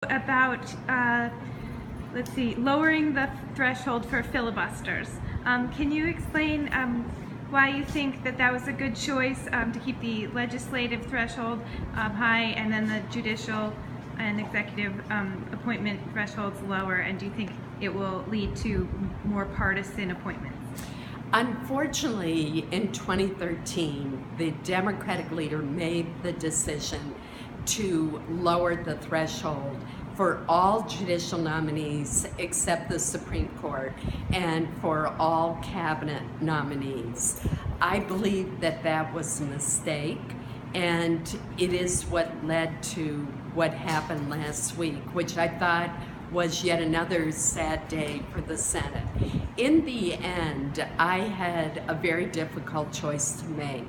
About let's see, lowering the threshold for filibusters. Can you explain why you think that was a good choice to keep the legislative threshold high and then the judicial and executive appointment thresholds lower, and do you think it will lead to more partisan appointments? Unfortunately, in 2013, the Democratic leader made the decision to lower the threshold for all judicial nominees except the Supreme Court and for all cabinet nominees. I believe that was a mistake, and it is what led to what happened last week, which I thought was yet another sad day for the Senate. In the end, I had a very difficult choice to make.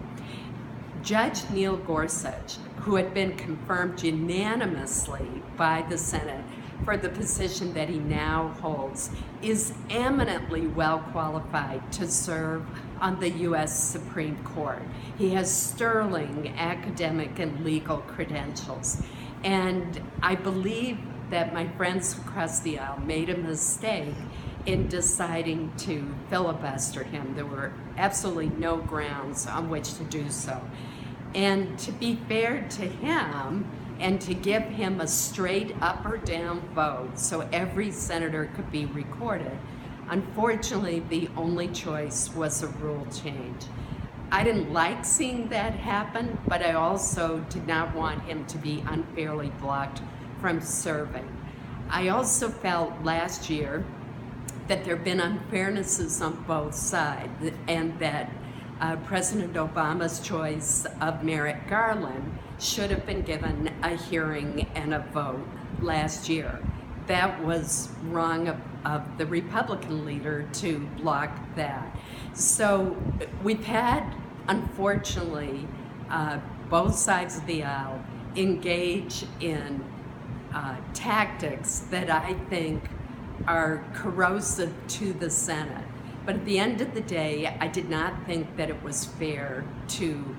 Judge Neil Gorsuch, who had been confirmed unanimously by the Senate for the position that he now holds, is eminently well qualified to serve on the U.S. Supreme Court. He has sterling academic and legal credentials. And I believe that my friends across the aisle made a mistake in deciding to filibuster him. There were absolutely no grounds on which to do so. And to be fair to him and to give him a straight up or down vote so every senator could be recorded, unfortunately, the only choice was a rule change. I didn't like seeing that happen, but I also did not want him to be unfairly blocked from serving. I also felt last year that there have been unfairnesses on both sides, and that President Obama's choice of Merrick Garland should have been given a hearing and a vote last year. That was wrong of the Republican leader to block that. So we've had, unfortunately, both sides of the aisle engage in tactics that I think are corrosive to the Senate. But at the end of the day, I did not think that it was fair to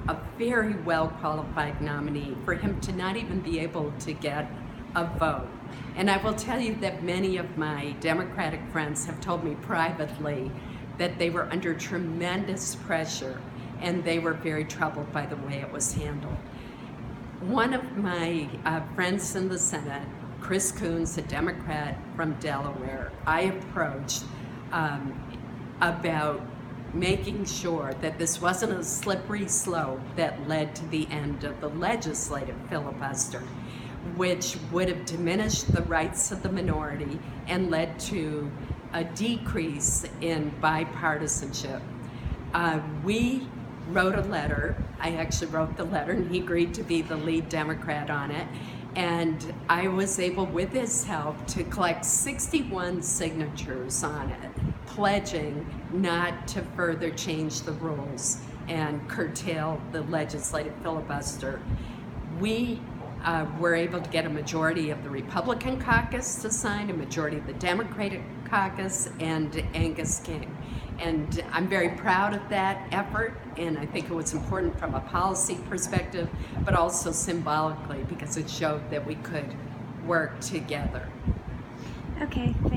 a very well-qualified nominee for him to not even be able to get a vote. And I will tell you that many of my Democratic friends have told me privately that they were under tremendous pressure and they were very troubled by the way it was handled. One of my friends in the Senate, Chris Coons, a Democrat from Delaware, I approached about making sure that this wasn't a slippery slope that led to the end of the legislative filibuster, which would have diminished the rights of the minority and led to a decrease in bipartisanship. We wrote a letter. I actually wrote the letter, and he agreed to be the lead Democrat on it. And I was able, with his help, to collect 61 signatures on it, pledging not to further change the rules and curtail the legislative filibuster. We were able to get a majority of the Republican caucus to sign, a majority of the Democratic caucus, and Angus King. And I'm very proud of that effort, and I think it was important from a policy perspective, but also symbolically because it showed that we could work together. Okay, thanks.